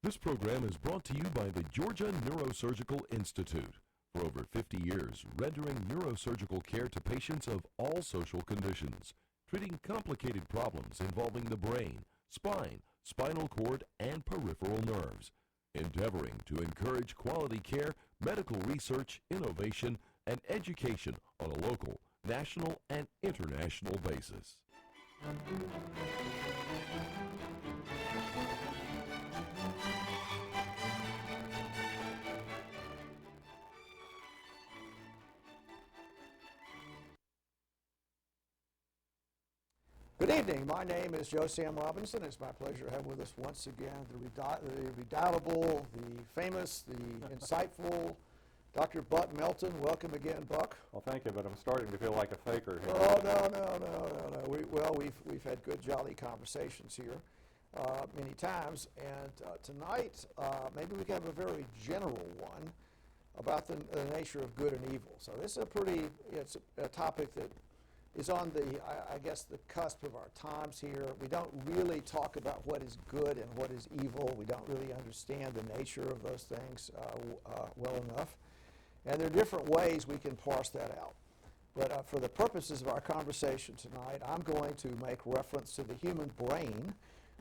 This program is brought to you by the Georgia Neurosurgical Institute. For over 50 years, rendering neurosurgical care to patients of all social conditions, treating complicated problems involving the brain, spine, spinal cord, and peripheral nerves, endeavoring to encourage quality care, medical research, innovation, and education on a local, national, and international basis. Good evening. My name is Joe Sam Robinson. It's my pleasure to have with us once again the redoubtable, the famous, the insightful Dr. Buck Melton. Welcome again, Buck. Well, thank you, but I'm starting to feel like a faker here. Oh, no. We've had good, jolly conversations here many times, and tonight maybe we can have a very general one about the nature of good and evil. So this is it's a topic that is on I guess, the cusp of our times here. We don't really talk about what is good and what is evil. We don't really understand the nature of those things well enough. And there are different ways we can parse that out. But for the purposes of our conversation tonight, I'm going to make reference to the human brain,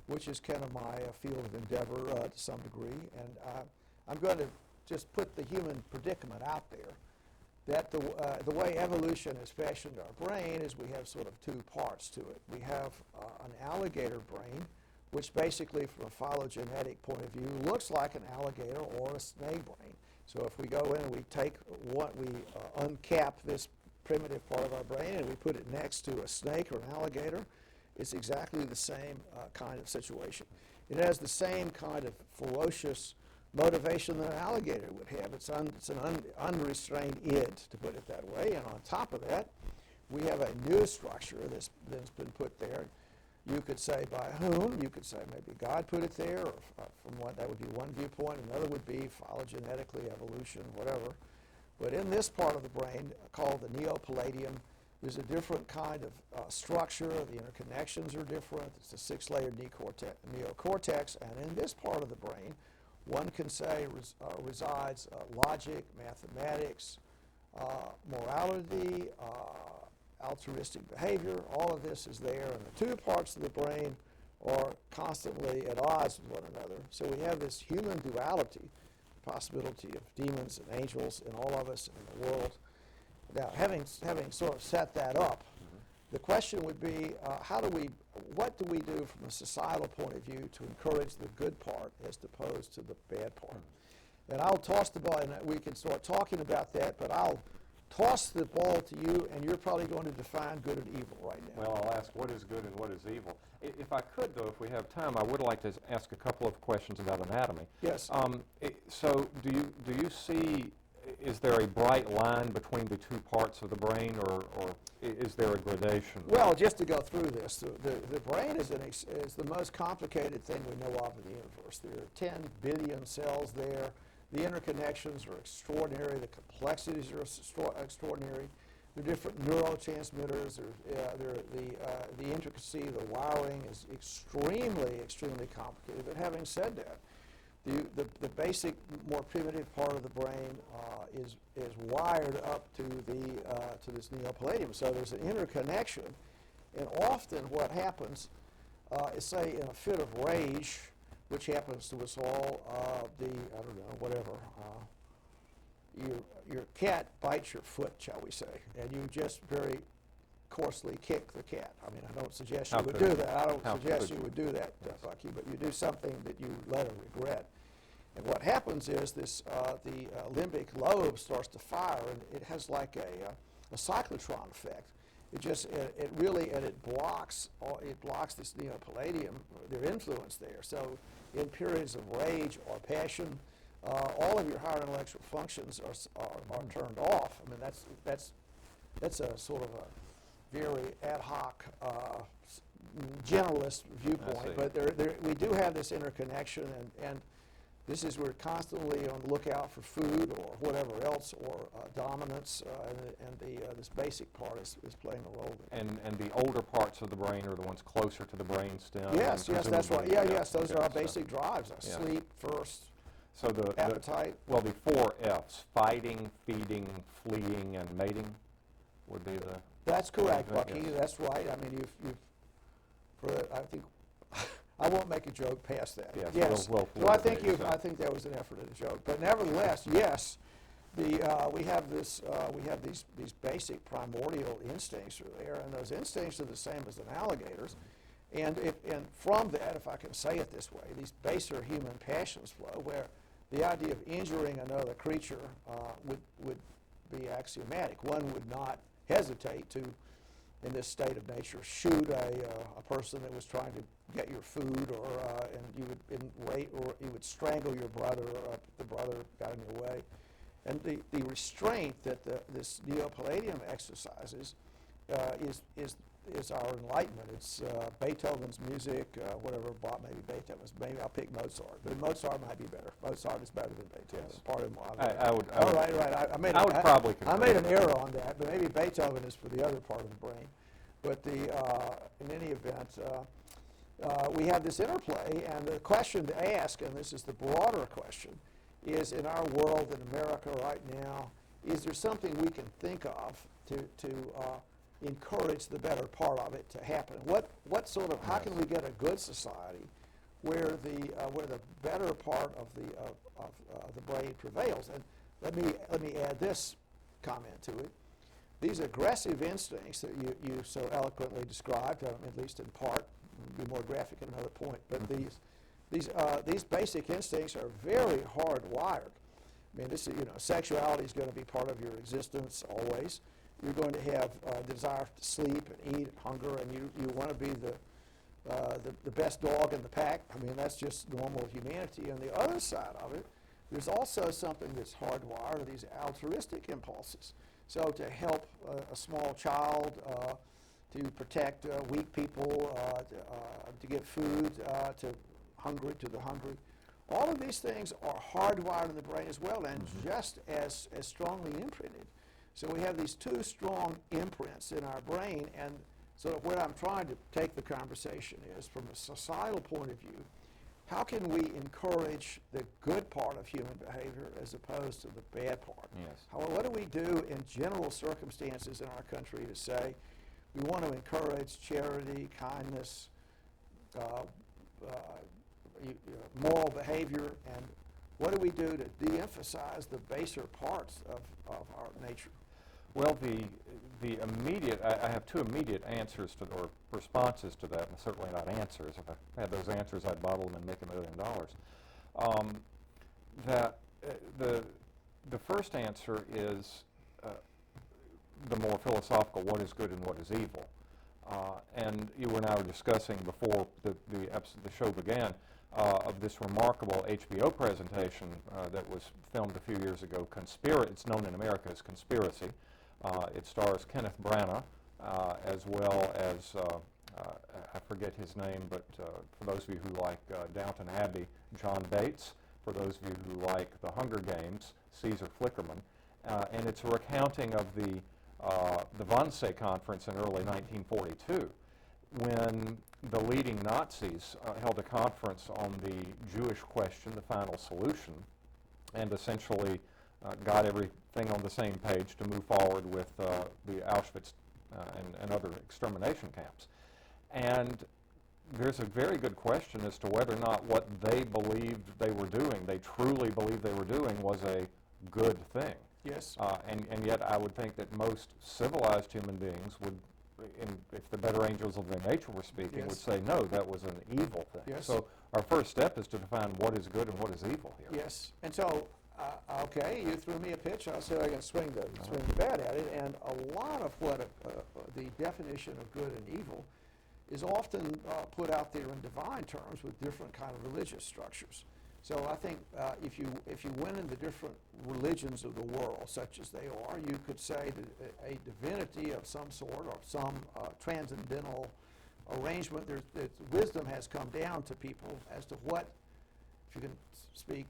which is kind of my field of endeavor to some degree. And I'm going to just put the human predicament out there. That the way evolution has fashioned our brain is we have sort of two parts to it. We have an alligator brain, which basically from a phylogenetic point of view looks like an alligator or a snake brain. So if we go in and we take uncap this primitive part of our brain and we put it next to a snake or an alligator, it's exactly the same kind of situation. It has the same kind of ferocious motivation that an alligator would have. It's an unrestrained id, to put it that way. And on top of that, we have a new structure that's been put there. You could say by whom. You could say maybe God put it there, or from what that would be one viewpoint. Another would be phylogenetically, evolution, whatever. But in this part of the brain, called the neopalladium, there's a different kind of structure. The interconnections are different. It's a six-layered neocortex. And in this part of the brain, one can say resides logic, mathematics, morality, altruistic behavior. All of this is there, and the two parts of the brain are constantly at odds with one another. So we have this human duality, the possibility of demons and angels in all of us and in the world. Now, having sort of set that up, the question would be, what do we do from a societal point of view to encourage the good part as opposed to the bad part? And I'll toss the ball, and we can start talking about that, but I'll toss the ball to you, and you're probably going to define good and evil right now. Well, I'll ask what is good and what is evil. If I could, though, if we have time, I would like to ask a couple of questions about anatomy. Yes. So do you see, is there a bright line between the two parts of the brain, or is there a gradation? Well, just to go through this, the brain is the most complicated thing we know of in the universe. There are 10 billion cells there. The interconnections are extraordinary. The complexities are extraordinary. There are different neurotransmitters. The intricacy, the wiring is extremely complicated. But having said that, the basic, more primitive part of the brain is wired up to this neopalladium. So there's an interconnection, and often what happens is, say, in a fit of rage, which happens to us all, your cat bites your foot, shall we say, and you just very coarsely kick the cat. I mean, I don't suggest you would do that. I don't suggest you would do that, Bucky, but you do something that you later regret. And what happens is this: the limbic lobe starts to fire, and it has like a cyclotron effect. It blocks this neopalladium, their influence there. So in periods of rage or passion, all of your higher intellectual functions are turned off. I mean, that's a sort of a very ad hoc, generalist viewpoint. But we do have this interconnection, and This is we're constantly on the lookout for food or whatever else, or dominance, and this basic part is playing a role there. And the older parts of the brain are the ones closer to the brain stem? Yes, that's right. Yes, those are our so- basic drives. Yeah. Sleep first, So appetite. well, the 4 Fs, fighting, feeding, fleeing, and mating would be the... That's correct, Yes. Bucky. That's right. I mean, I think I won't make a joke past that. Yes, Yes. well, So I think so- I think that was an effort at a joke. But nevertheless, yes, we have these basic primordial instincts are there, and those instincts are the same as an alligator's. And from that, if I can say it this way, these baser human passions flow, where the idea of injuring another creature would be axiomatic. One would not hesitate to, in this state of nature, shoot a person that was trying to get your food, and you would strangle your brother, or if the brother got in your way. And the restraint that this Neo-Palladium exercises is our enlightenment. It's Beethoven's music, whatever, maybe Beethoven's, maybe I'll pick Mozart, but Mozart might be better. Mozart is better than Beethoven. Yes. Pardon me. I would Right. I would probably I concur made an with error on that, but maybe Beethoven is for the other part of the brain. But in any event, we have this interplay, and the question to ask, and this is the broader question, is in our world in America right now, is there something we can think of to encourage the better part of it to happen? What sort of, how can we get a good society where the better part of the brain prevails? And let me add this comment to it. These aggressive instincts that you so eloquently described, at least in part, be more graphic at another point, but these basic instincts are very hardwired. I mean, sexuality is going to be part of your existence always. You're going to have desire to sleep and eat, hunger, and you want to be the best dog in the pack. I mean, that's just normal humanity. On the other side of it, there's also something that's hardwired, these altruistic impulses. So to help a small child, to protect weak people, to give food to the hungry. All of these things are hardwired in the brain as well, and just as strongly imprinted. So we have these two strong imprints in our brain, and sort of where I'm trying to take the conversation is, from a societal point of view, how can we encourage the good part of human behavior as opposed to the bad part? Yes. What do we do in general circumstances in our country to say we want to encourage charity, kindness, moral behavior, and what do we do to de-emphasize the baser parts of our nature? Well, the immediate, I have two immediate answers to, or responses to that, and certainly not answers. If I had those answers, I'd bottle them and make $1 million. The first answer is the more philosophical, what is good and what is evil. And you and I were discussing before the show began of this remarkable HBO presentation that was filmed a few years ago, it's known in America as Conspiracy. It stars Kenneth Branagh, as well as, I forget his name, but for those of you who like Downton Abbey, John Bates. For those of you who like The Hunger Games, Caesar Flickerman. And it's a recounting of the Wannsee Conference in early 1942, when the leading Nazis held a conference on the Jewish question, the final solution, and essentially got everything on the same page to move forward with the Auschwitz and other extermination camps. And there's a very good question as to whether or not what they believed they were doing, they truly believed they were doing, was a good thing. Yes. And yet I would think that most civilized human beings would, if the better angels of their nature were speaking, Yes. would say, no, that was an evil thing. Yes. So our first step is to define what is good and what is evil here. Yes. And so, okay, you threw me a pitch. I'll see if I can swing the bat at it. And a lot of what the definition of good and evil is often put out there in divine terms with different kind of religious structures. So I think if you went into different religions of the world, such as they are, you could say that a divinity of some sort or some transcendental arrangement, wisdom has come down to people as to what if you can speak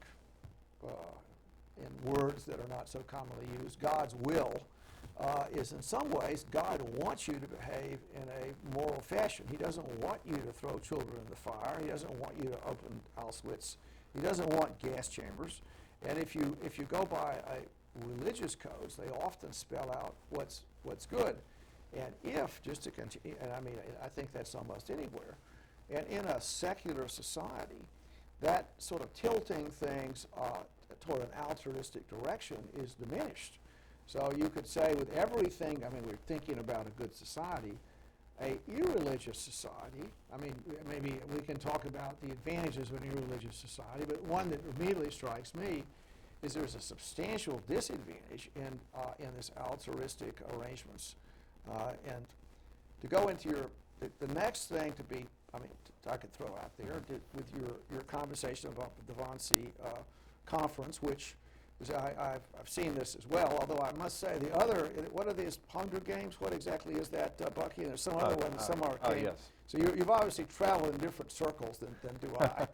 in words that are not so commonly used, God's will is in some ways God wants you to behave in a moral fashion. He doesn't want you to throw children in the fire. He doesn't want you to open Auschwitz. He doesn't want gas chambers. And if you go by religious codes, they often spell out what's good. And if, just to continue, and I mean, I think that's almost anywhere, and in a secular society, that sort of tilting things toward an altruistic direction is diminished. So you could say with everything, I mean, we're thinking about a good society, a irreligious society, I mean, maybe we can talk about the advantages of an irreligious society, but one that immediately strikes me is there's a substantial disadvantage in this altruistic arrangements. And to go into the next thing to be, I mean, I could throw out there with your conversation about the Devonsi conference, which is, I've seen this as well, although I must say the other, what are these Hunger Games? What exactly is that, Bucky? And there's some other one, some arcade. Yes. So you've obviously traveled in different circles than do I.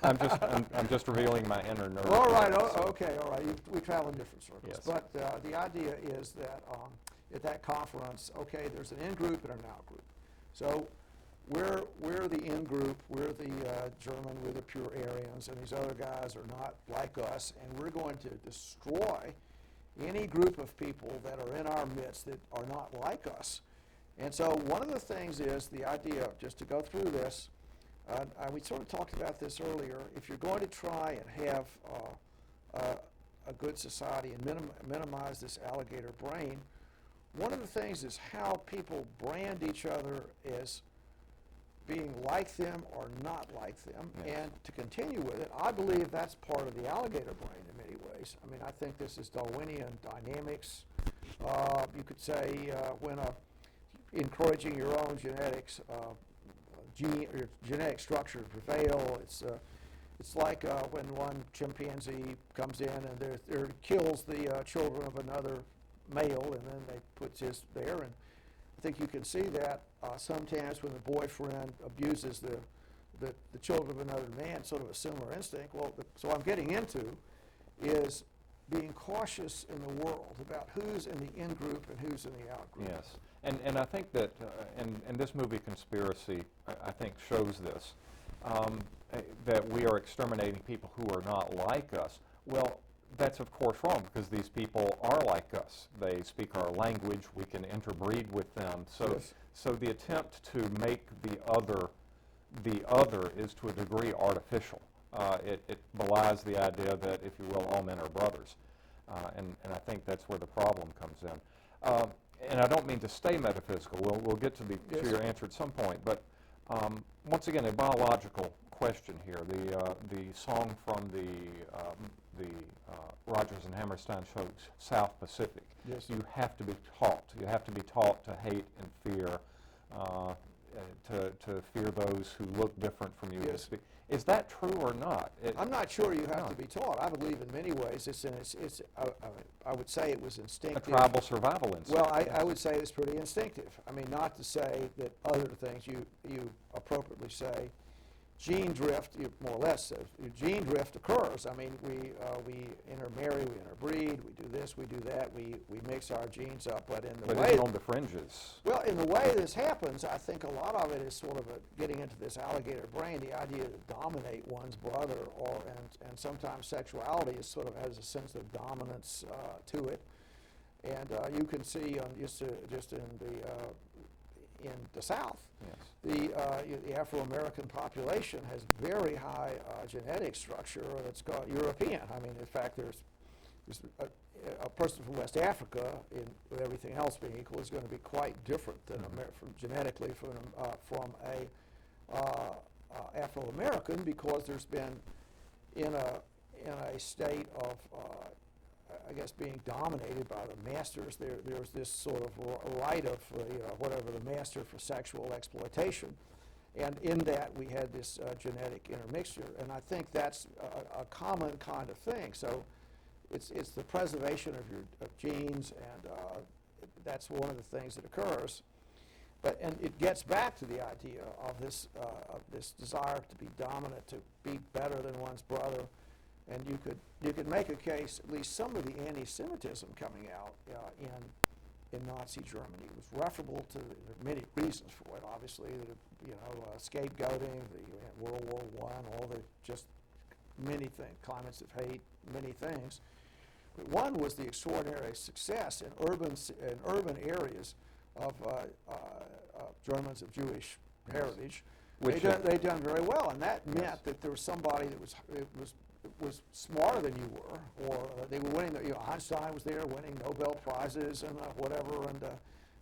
I'm just revealing my inner nerd. All right, okay, all right. We travel in different circles. Yes. But the idea is that at that conference, okay, there's an in-group and an out-group. So we're the in-group, we're the German, we're the pure Aryans, and these other guys are not like us, and we're going to destroy any group of people that are in our midst that are not like us. And so one of the things is the idea, just to go through this, we sort of talked about this earlier, if you're going to try and have a good society and minimize this alligator brain, one of the things is how people brand each other as being like them or not like them. Yes. And to continue with it, I believe that's part of the alligator brain in many ways. I mean, I think this is Darwinian dynamics. You could say when encouraging your own genetics, your genetic structure to prevail. It's like when one chimpanzee comes in and kills the children of another male, and then they puts his there. And I think you can see that sometimes when the boyfriend abuses the children of another man, sort of a similar instinct. Well, so what I'm getting into is being cautious in the world about who's in the in-group and who's in the out-group. Yes, and I think that, and this movie Conspiracy, I think shows this, that we are exterminating people who are not like us. Well, that's of course wrong, because these people are like us. They speak our language. We can interbreed with them. So, Yes. so the attempt to make the other is to a degree artificial. It belies the idea that, if you will, all men are brothers, and I think that's where the problem comes in. And I don't mean to stay metaphysical. We'll get to Yes. your answer at some point, but once again, a biological question here. The song from the Rodgers and Hammerstein show, South Pacific. Yes. You have to be taught. You have to be taught to hate and fear, to fear those who look different from you. Yes. Is that true or not? I'm not sure you have to be taught. I believe in many ways I would say it was A instinctive. tribal survival instinct. Well, I would say it's pretty instinctive. I mean, not to say that other things you appropriately say. Gene drift, more or less, gene drift occurs. I mean, we intermarry, we interbreed, we do this, we do that, we mix our genes up. But in the way, it's on the fringes. well, in the way this happens, I think a lot of it is sort of getting into this alligator brain, the idea to dominate one's brother, and sometimes sexuality is sort of has a sense of dominance to it. And you can see just in the South, Yes. the Afro-American population has very high genetic structure that's called European. I mean, in fact, there's a person from West Africa, with everything else being equal, is going to be quite different than genetically from a Afro-American, because there's been in a state of I guess being dominated by the masters. There's this sort of right of whatever the master for sexual exploitation, and in that we had this genetic intermixture, and I think that's a common kind of thing. So it's the preservation of your genes, and that's one of the things that occurs. and it gets back to the idea of this desire to be dominant, to be better than one's brother. And you could make a case, at least some of the anti-Semitism coming out in Nazi Germany was referable to, there are many reasons for it, obviously, scapegoating, the World War I, all the just many things, climates of hate, many things. But one was the extraordinary success in urban areas of Germans of Jewish heritage. They'd done very well, and that meant that there was somebody that was smarter than you were, or they were winning. Einstein was there winning Nobel prizes and whatever,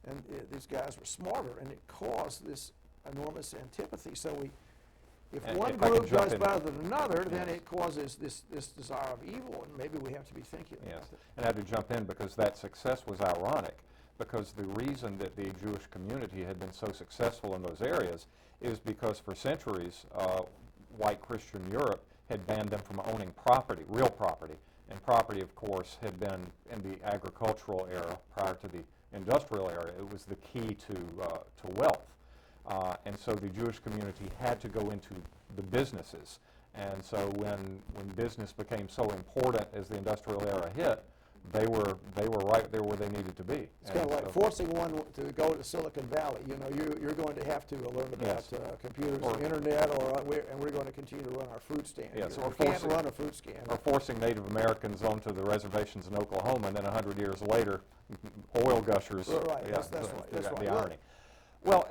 and these guys were smarter, and it caused this enormous antipathy. So if one group does better than another, then it causes this desire of evil, and maybe we have to be thinking about it. And I had to jump in because that success was ironic, because the reason that the Jewish community had been so successful in those areas is because for centuries, white Christian Europe had banned them from owning property, real property. And property, of course, had been in the agricultural era prior to the industrial era. It was the key to wealth. And so the Jewish community had to go into the businesses. And so when business became so important as the industrial era hit, they were right there where they needed to be. It's kind of like forcing one to go to Silicon Valley. You know, you're going to have to learn about computers and internet, and we're going to continue to run our fruit stand. Yes, or we can't run a fruit stand. Or forcing Native Americans onto the reservations in Oklahoma, and then 100 years later, oil gushers. Right, that's right. That's right. The irony. Well,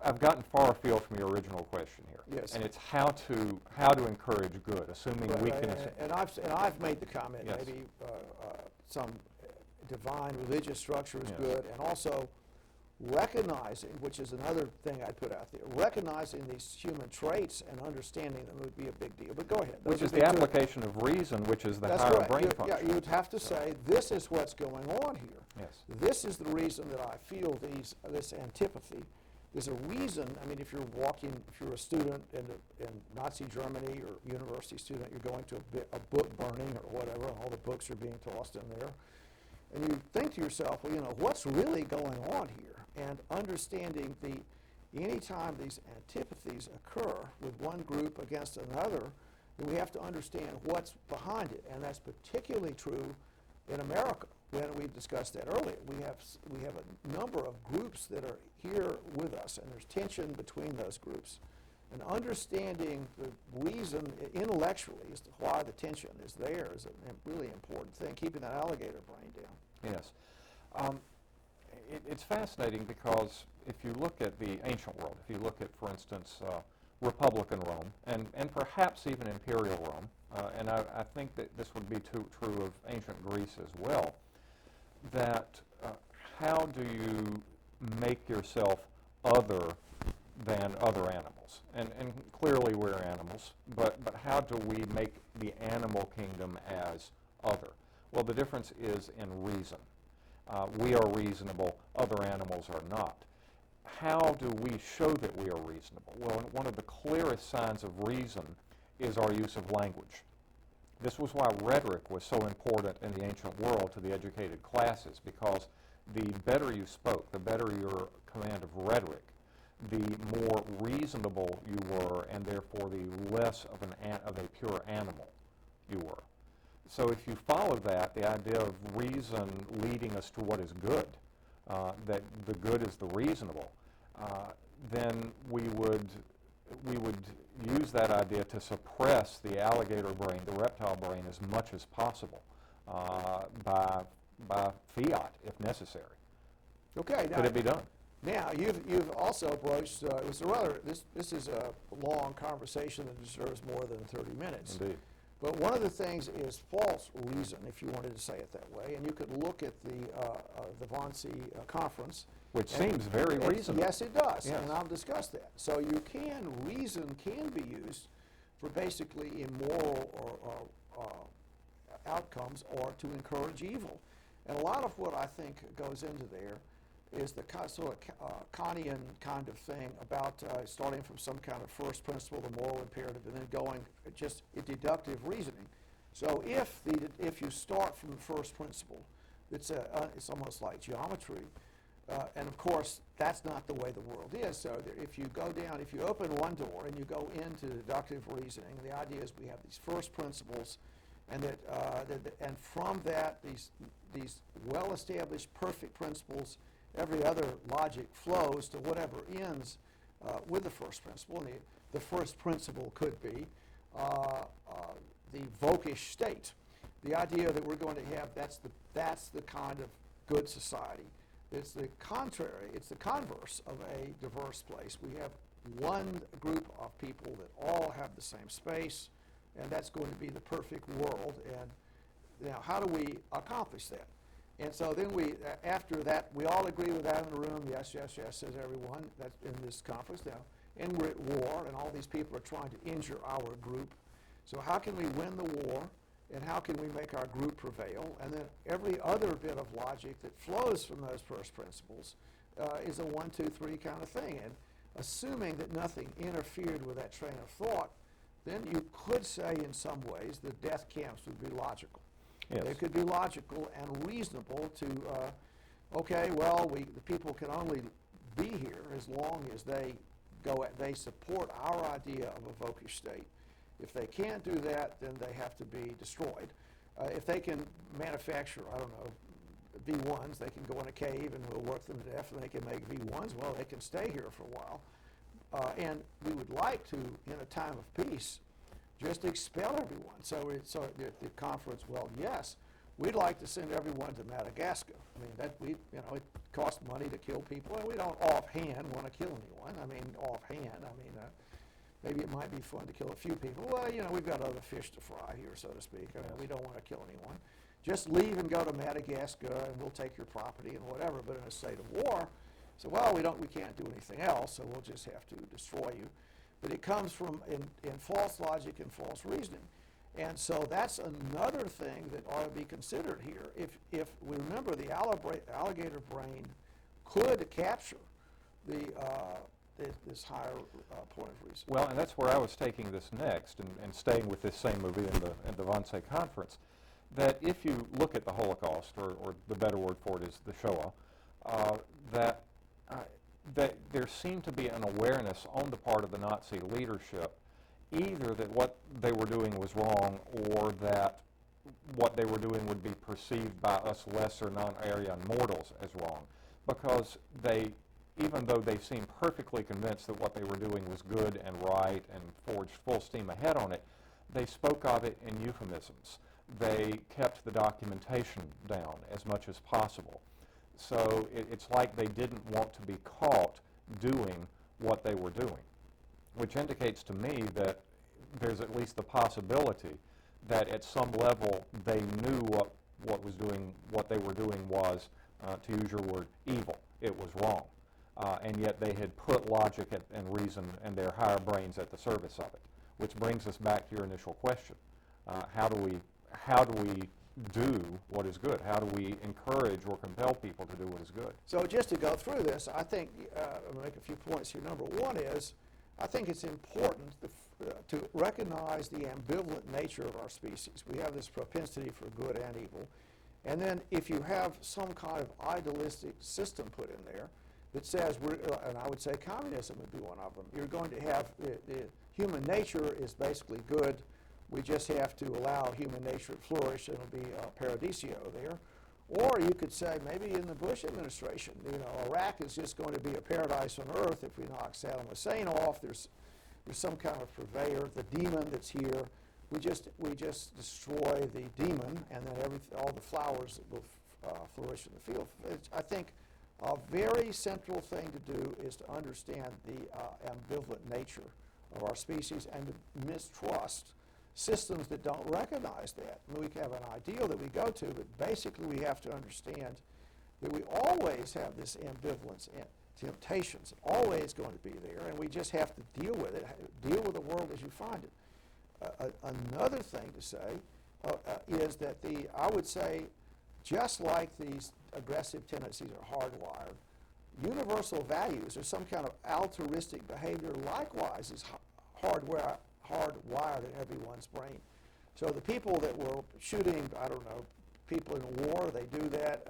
I've gotten far afield from your original question here. Yes. And it's how to encourage good, assuming we can. And I've made the comment, Yes. maybe some divine religious structure is good, and also recognizing, which is another thing I'd put out there, recognizing these human traits and understanding them would be a big deal. But go ahead. Which is the application of reason, which is the higher brain function. Yeah, you'd have to say, this is what's going on here. Yes. This is the reason that I feel this antipathy. There's a reason. I mean, if you're a student in Nazi Germany, or university student, you're going to a book burning or whatever, and all the books are being tossed in there, and you think to yourself, well, what's really going on here? And understanding anytime these antipathies occur with one group against another, then we have to understand what's behind it, and that's particularly true in America. When we discussed that earlier, we have a number of groups that are here with us, and there's tension between those groups. And understanding the reason intellectually as to why the tension is there is a really important thing, keeping that alligator brain down. Yes. It's fascinating because if you look at the ancient world, if you look at, for instance, Republican Rome, and perhaps even Imperial Rome, and I think that this would be true of ancient Greece as well, that how do you make yourself other than other animals? And clearly we're animals, but how do we make the animal kingdom as other? Well, the difference is in reason. We are reasonable, other animals are not. How do we show that we are reasonable? Well, one of the clearest signs of reason is our use of language. This was why rhetoric was so important in the ancient world to the educated classes, because the better you spoke, the better your command of rhetoric, the more reasonable you were, and therefore the less of a pure animal you were. So if you follow that, the idea of reason leading us to what is good, that the good is the reasonable, then we would use that idea to suppress the alligator brain, the reptile brain, as much as possible by fiat, if necessary. Okay. Could it be done? Now, you've also broached, this is a long conversation that deserves more than 30 minutes. Indeed. But one of the things is false reason, if you wanted to say it that way, and you could look at the Wannsee conference. Which seems very reasonable. Yes, it does, Yes. and I'll discuss that. So reason can be used for basically immoral or outcomes, or to encourage evil. And a lot of what I think goes into there is the sort of Kantian kind of thing about starting from some kind of first principle, the moral imperative, and then going just deductive reasoning. So if you start from the first principle, it's almost like geometry. And of course, that's not the way the world is. So if you go down, if you open one door and you go into deductive reasoning, the idea is we have these first principles, and and from that, these well-established perfect principles, every other logic flows to whatever ends with the first principle. And the first principle could be the vokish state. The idea that we're going to have, that's the kind of good society. It's the contrary, it's the converse of a diverse place. We have one group of people that all have the same space, and that's going to be the perfect world. And now, how do we accomplish that? And so then after that, we all agree with that in the room. Yes, yes, yes, says everyone. That's in this conference now. And we're at war, and all these people are trying to injure our group. So how can we win the war? And how can we make our group prevail? And then every other bit of logic that flows from those first principles is a 1, 2, 3 kind of thing. And assuming that nothing interfered with that train of thought, then you could say in some ways the death camps would be logical. Yes. They could be logical and reasonable to, okay, well, the people can only be here as long as they support our idea of a vokish state. If they can't do that, then they have to be destroyed. If they can manufacture, I don't know, V1s, they can go in a cave and we'll work them to death and they can make V1s, well, they can stay here for a while. And we would like to, in a time of peace, just expel everyone. So the conference, well, yes, we'd like to send everyone to Madagascar. I mean, it costs money to kill people, and we don't offhand want to kill anyone. I mean, maybe it might be fun to kill a few people. Well, we've got other fish to fry here, so to speak. I mean, we don't want to kill anyone. Just leave and go to Madagascar, and we'll take your property and whatever. But in a state of war, so well, we can't do anything else, so we'll just have to destroy you. But it comes from in false logic and false reasoning. And so that's another thing that ought to be considered here. If we remember, the alligator brain could capture this higher point of reason. Well, and that's where I was taking this next, and staying with this same movie in the Wannsee Conference, that if you look at the Holocaust, or the better word for it is the Shoah, that there seemed to be an awareness on the part of the Nazi leadership, either that what they were doing was wrong, or that what they were doing would be perceived by us lesser non-Aryan mortals as wrong, because even though they seemed perfectly convinced that what they were doing was good and right and forged full steam ahead on it, they spoke of it in euphemisms. They kept the documentation down as much as possible. So it's like they didn't want to be caught doing what they were doing, which indicates to me that there's at least the possibility that at some level they knew what they were doing was, to use your word, evil. It was wrong. And yet they had put logic and reason and their higher brains at the service of it, which brings us back to your initial question. How do we do what is good? How do we encourage or compel people to do what is good? So just to go through this, I think I'll make a few points here. Number one is, I think it's important to recognize the ambivalent nature of our species. We have this propensity for good and evil. And then if you have some kind of idealistic system put in there that says, and I would say communism would be one of them, you're going to have the human nature is basically good. We just have to allow human nature to flourish, and it'll be paradisio there. Or you could say, maybe in the Bush administration, Iraq is just going to be a paradise on earth if we knock Saddam Hussein off. There's some kind of purveyor, the demon that's here. We just destroy the demon, and then all the flowers will flourish in the field. I think a very central thing to do is to understand the ambivalent nature of our species and to mistrust systems that don't recognize that. I mean, we can have an ideal that we go to, but basically we have to understand that we always have this ambivalence and temptations, always going to be there, and we just have to deal with it, deal with the world as you find it. Another thing to say is that I would say, just like these aggressive tendencies are hardwired, universal values or some kind of altruistic behavior likewise is hardwired in everyone's brain. So the people that were shooting, I don't know, people in war, they do that.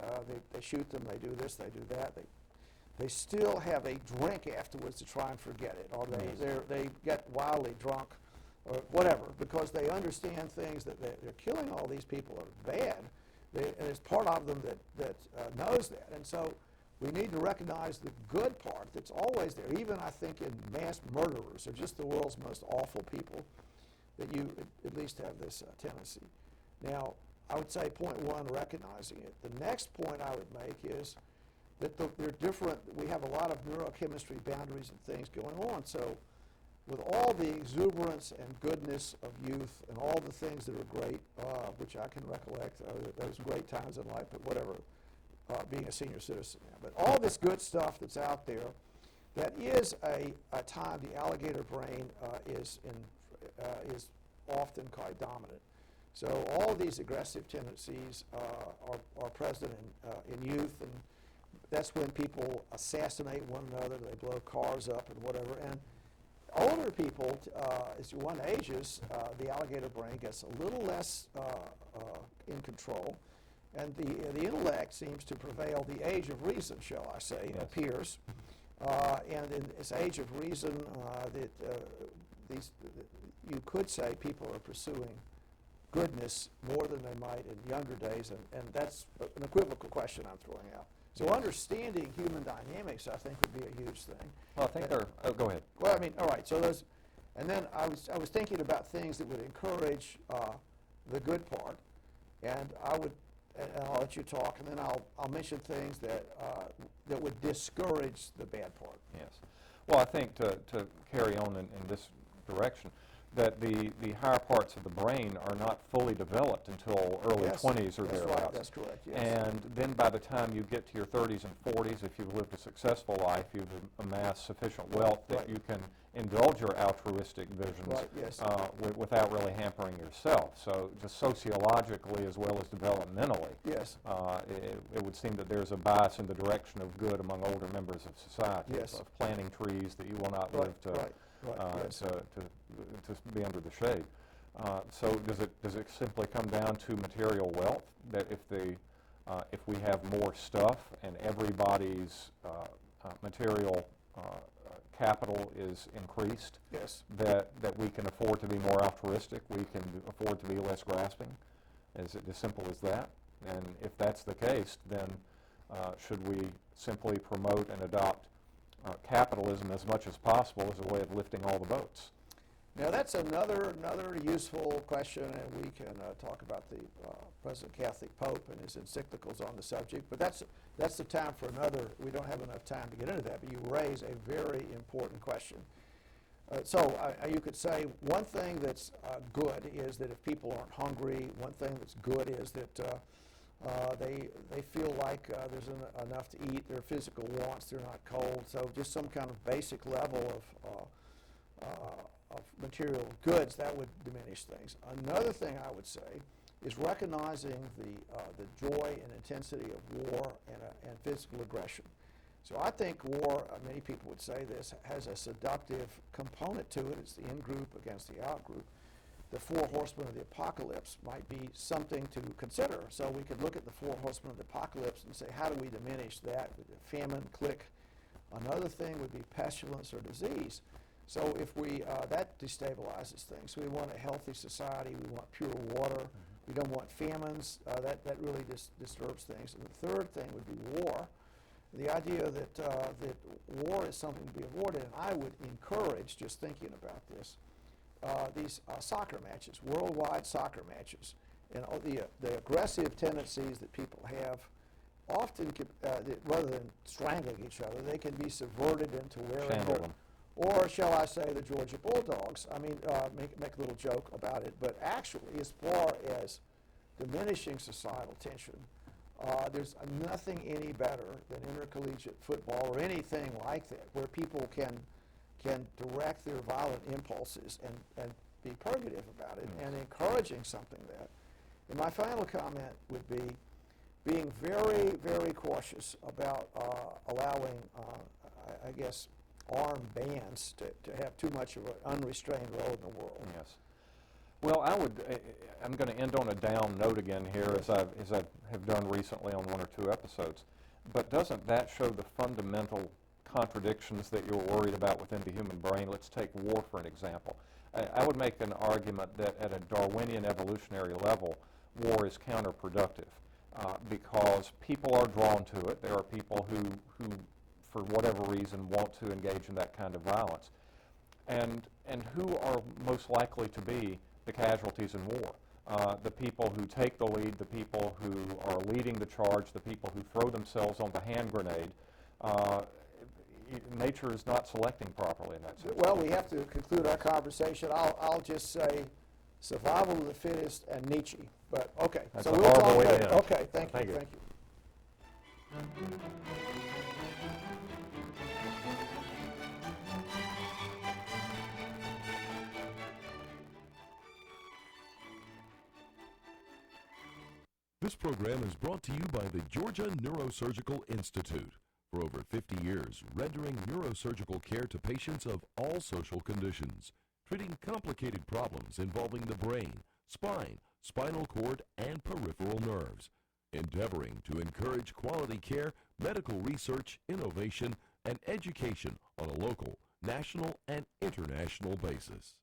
They shoot them, they do this, they do that. They they still have a drink afterwards to try and forget it, or they get wildly drunk, or whatever, because they understand things that they're killing all these people are bad, and there's part of them that knows that. And so we need to recognize the good part that's always there. Even, I think, in mass murderers, or just the world's most awful people, that you at least have this tendency. Now, I would say point one, recognizing it. The next point I would make is that they're different. We have a lot of neurochemistry boundaries and things going on. So with all the exuberance and goodness of youth and all the things that are great, which I can recollect, those great times in life, but whatever, being a senior citizen now. But all this good stuff that's out there, that is a time the alligator brain is often quite dominant. So all these aggressive tendencies are present in youth, and that's when people assassinate one another, they blow cars up and whatever. And older people, as one ages, the alligator brain gets a little less in control, and the intellect seems to prevail. The age of reason, shall I say, yes. appears. And in this age of reason, you could say people are pursuing goodness more than they might in younger days, and that's an equivocal question I'm throwing out. So understanding human dynamics, I think, would be a huge thing. Well, I think go ahead. Well, I mean, all right, so those, and then I was thinking about things that would encourage the good part, and and I'll let you talk, and then I'll mention things that would discourage the bad part. Yes. Well, I think to carry on in this direction, that the higher parts of the brain are not fully developed until early 20s or thereabouts. Right, that's correct, yes. And then by the time you get to your 30s and 40s, if you've lived a successful life, you've amassed sufficient wealth that right. you can indulge your altruistic visions right, yes. without really hampering yourself. So just sociologically as well as developmentally, yes. It would seem that there's a bias in the direction of good among older members of society, Yes. of planting trees that you will not Right, live to right. Right, yes. to be under the shade. So does it simply come down to material wealth? That if we have more stuff and everybody's material capital is increased, Yes. that we can afford to be more altruistic, we can afford to be less grasping? Is it as simple as that? And if that's the case, then should we simply promote and adopt capitalism as much as possible as a way of lifting all the boats? Now that's another useful question, and we can talk about the present Catholic Pope and his encyclicals on the subject, but that's the time for another. We don't have enough time to get into that, but you raise a very important question. So you could say one thing that's good is that if people aren't hungry, one thing that's good is that they feel like there's enough to eat, their physical wants, they're not cold, so just some kind of basic level of material goods, that would diminish things. Another thing I would say is recognizing the joy and intensity of war and physical aggression. So I think war, many people would say this, has a seductive component to it. It's the in-group against the out-group. The four horsemen of the apocalypse might be something to consider. So we could look at the four horsemen of the apocalypse and say, how do we diminish that? Famine, click. Another thing would be pestilence or disease. So if that destabilizes things. We want a healthy society. We want pure water. Mm-hmm. We don't want famines. That really disturbs things. And the third thing would be war. The idea that war is something to be avoided. And I would encourage, just thinking about this, these soccer matches, worldwide soccer matches, and the aggressive tendencies that people have often, rather than strangling each other, they can be subverted into wearing them. Or shall I say the Georgia Bulldogs? I mean, make a little joke about it, but actually, as far as diminishing societal tension, there's nothing any better than intercollegiate football or anything like that, where people can direct their violent impulses and be purgative about it and encouraging something that. And my final comment would be being very, very cautious about allowing, I guess, armed bands to have too much of an unrestrained role in the world. Yes. Well, I'm going to end on a down note again here, as I have done recently on one or two episodes, But doesn't that show the fundamental contradictions that you're worried about within the human brain? Let's take war for an example. I would make an argument that at a Darwinian evolutionary level, war is counterproductive because people are drawn to it. There are people who, for whatever reason, want to engage in that kind of violence. And who are most likely to be the casualties in war? The people who take the lead, the people who are leading the charge, the people who throw themselves on the hand grenade. Nature is not selecting properly in that sense. Well, we have to conclude our conversation. I'll just say survival of the fittest and Nietzsche. But okay, That's so a we'll horrible talk way to later. end. Okay, thank you. Thank you. Thank you. This program is brought to you by the Georgia Neurosurgical Institute. For over 50 years, rendering neurosurgical care to patients of all social conditions, treating complicated problems involving the brain, spine, spinal cord, and peripheral nerves, endeavoring to encourage quality care, medical research, innovation, and education on a local, national, and international basis.